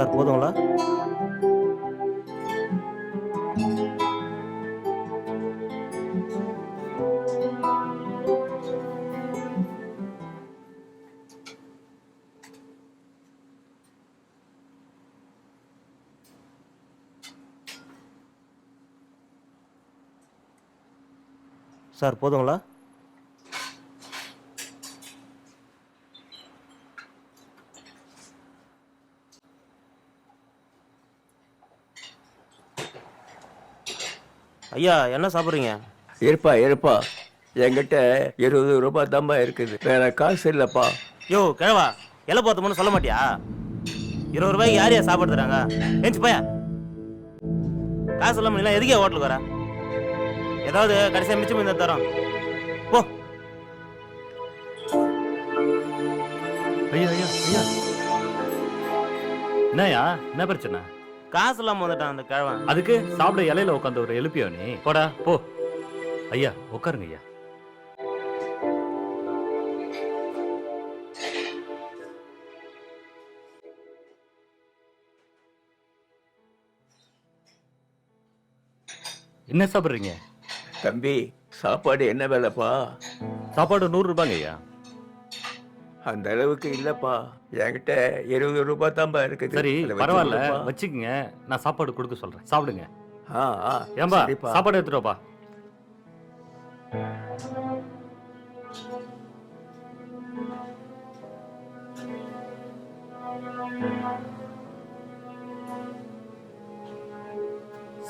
Sir போதுங்களா? Sir போதுங்களா? ஐயா என்ன சாப்பிட்றீங்க? இருப்பா என்கிட்ட 20 ரூபாய் தான்பா இருக்குது, வேற காசு இல்லப்பா. யோ கிழவா, இலை பார்த்தோம்னு சொல்ல மாட்டியா? 20 ரூபாய்க்கு யாரையா சாப்பாடு தராங்க? ஏஞ்சி போயா. காசு இல்லாமல் நீலாம் எதுக்கே ஹோட்டலுக்கு வர? ஏதாவது கடைசியாக மிச்சம் இந்த தரோம் போ. ஐயா ஐயா ஐயா, என்னய்யா, என்ன பிரச்சனை? காசு இல்லாமல் வந்துட்டான் அந்த கிழவன். அதுக்கு சாப்பிட இலையில உட்காந்து ஒரு எழுப்பியோ நீ? போடா போ. ஐயா உட்காருங்க ஐயா. என்ன சாப்பிட்றீங்க? தம்பி, சாப்பாடு என்ன வேலைப்பா? சாப்பாடு 100 ரூபாங்க ஐயா. அந்த அளவுக்கு இல்லப்பா, என்கிட்ட 20 ரூபாய் தான்பா இருக்குது. சரி அதை வச்சு பரவாயில்ல, கொடுப்பா. வச்சுக்கங்க, நான் சாப்பாடு கொடுக்க சொல்றேன், சாப்பிடுங்க. ஆ, ஆ, ஏம்பா சரிப்பா. சாப்பாடு எடுத்துருவாப்பா.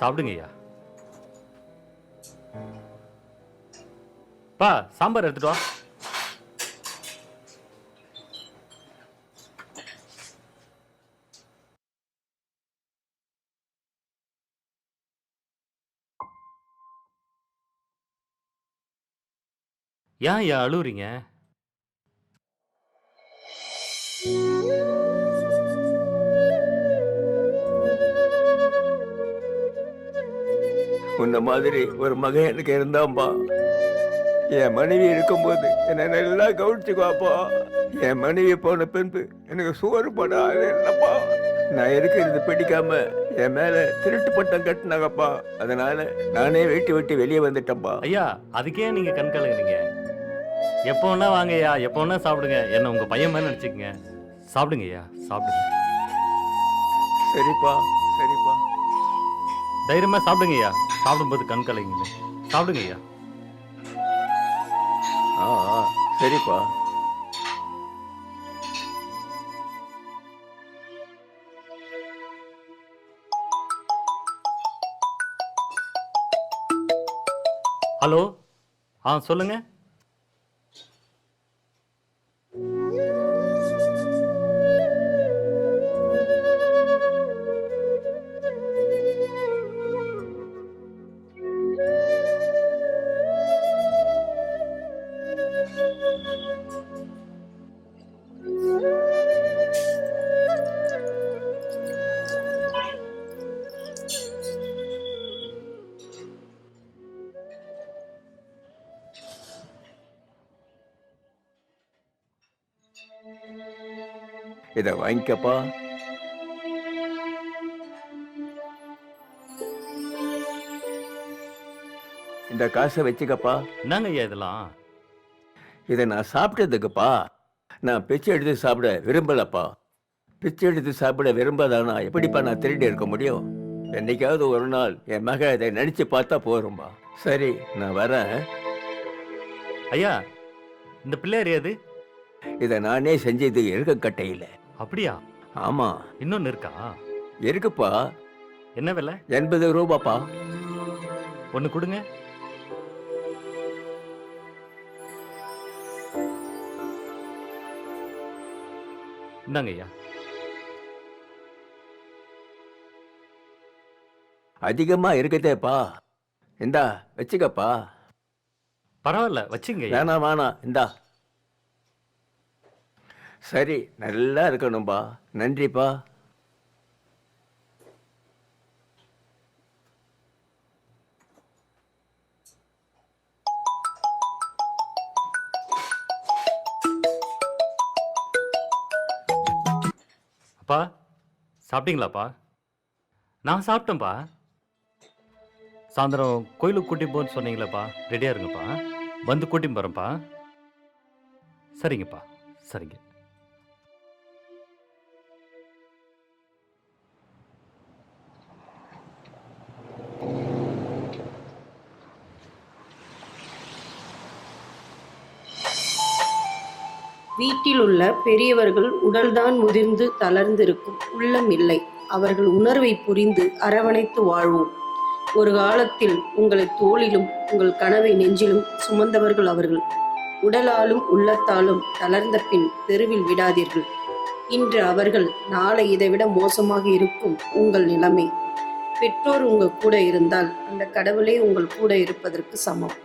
சாப்பிடுங்க ஐயா. பா சாம்பார் எடுத்துட்டு வா. ஏன் ஐயா அழுவுறீங்க? உன்ன மாதிரி ஒரு மகன் எனக்கு இருந்தான்பா. என் மனைவி இருக்கும்போது என்னை நல்லா கவனிச்சுக்குவாப்பா. என் மனைவி போன பின்பு எனக்கு சோறு படாது என்னப்பா. நான் இருக்கிறது பிடிக்காம என் மேல திருட்டு பட்டம் கட்டினாங்கப்பா. அதனால நானே வீட்டு விட்டு வெளியே வந்துட்டேன்ப்பா. ஐயா அதுக்கே நீங்க கண் கலங்குறீங்க. எப்போ வேணா வாங்க ஐயா, எப்போ வேணா சாப்பிடுங்க, என்ன உங்க பையன் மாதிரி நினைச்சுக்கங்க. சாப்பிடுங்க ஐயா, சாப்பிடுங்க. சரிப்பா சரிப்பா. தைரியமா சாப்பிடுங்க ஐயா, சாப்பிடும்போது கண் கலங்குங்க. சாப்பிடுங்க ஐயா. ஆ, ஆ, சரிப்பா. ஹலோ, சொல்லுங்க. இத வாங்கிக்கப்பா. இந்த காசை வச்சுக்கப்பா. என்னங்க ஐயா இதெல்லாம்? இதை நான் சாப்பிட்டதுக்குப்பா. நான் பிச்சை எடுத்து சாப்பிட விரும்பலப்பா. பிச்சை எடுத்து சாப்பிட விரும்பாதானா எப்படிப்பா நான் திருடி இருக்க முடியும்? என்னைக்காவது ஒரு நாள் என் மக இதை நினைச்சு பார்த்தா போரும்பா. சரி நான் வரேன். ஐயா இந்த பிள்ளையார் ஏது? இதை நானே செஞ்சது இருக்கக்கட்டையில். அப்படியா? ஆமா இன்னொன்னு இருக்கா? இருக்குப்பா. என்ன விலை? 80 ரூபாப்பா. ஒன்னு கொடுங்க. இந்தாங்க ஐயா. அதிகமா இருக்குதேப்பா. இந்தா வச்சுக்கப்பா. பரவாயில்ல வச்சுங்க ஐயா. வேணாம் வேணாம், இந்தா. சரி நல்லா இருக்கணும்பா. நன்றிப்பா. அப்பா சாப்பிட்டீங்களாப்பா? நான் சாப்பிட்டேன்ப்பா. சாயந்தரம் கோயிலுக்கு கூட்டி போன்னு சொன்னீங்களேப்பா, ரெடியாக இருங்கப்பா. வந்து கூட்டின்னு போகிறேன்ப்பா. சரிங்கப்பா, சரிங்க. வீட்டில் உள்ள பெரியவர்கள் உடல்தான் முதிர்ந்து தளர்ந்திருக்கும், உள்ளம் இல்லை. அவர்கள் உணர்வை புரிந்து அரவணைத்து வாழ்வோம். ஒரு காலத்தில் உங்களை தோளிலும் உங்கள் கனவை நெஞ்சிலும் சுமந்தவர்கள் அவர்கள். உடலாலும் உள்ளத்தாலும் தளர்ந்த பின் தெருவில் விடாதீர்கள். இன்று அவர்கள், நாளை இதைவிட மோசமாக இருக்கும் உங்கள் நிலைமை. பெற்றோர் உங்கள் கூட இருந்தால் அந்த கடவுளே உங்கள் கூட இருப்பதற்கு சமம்.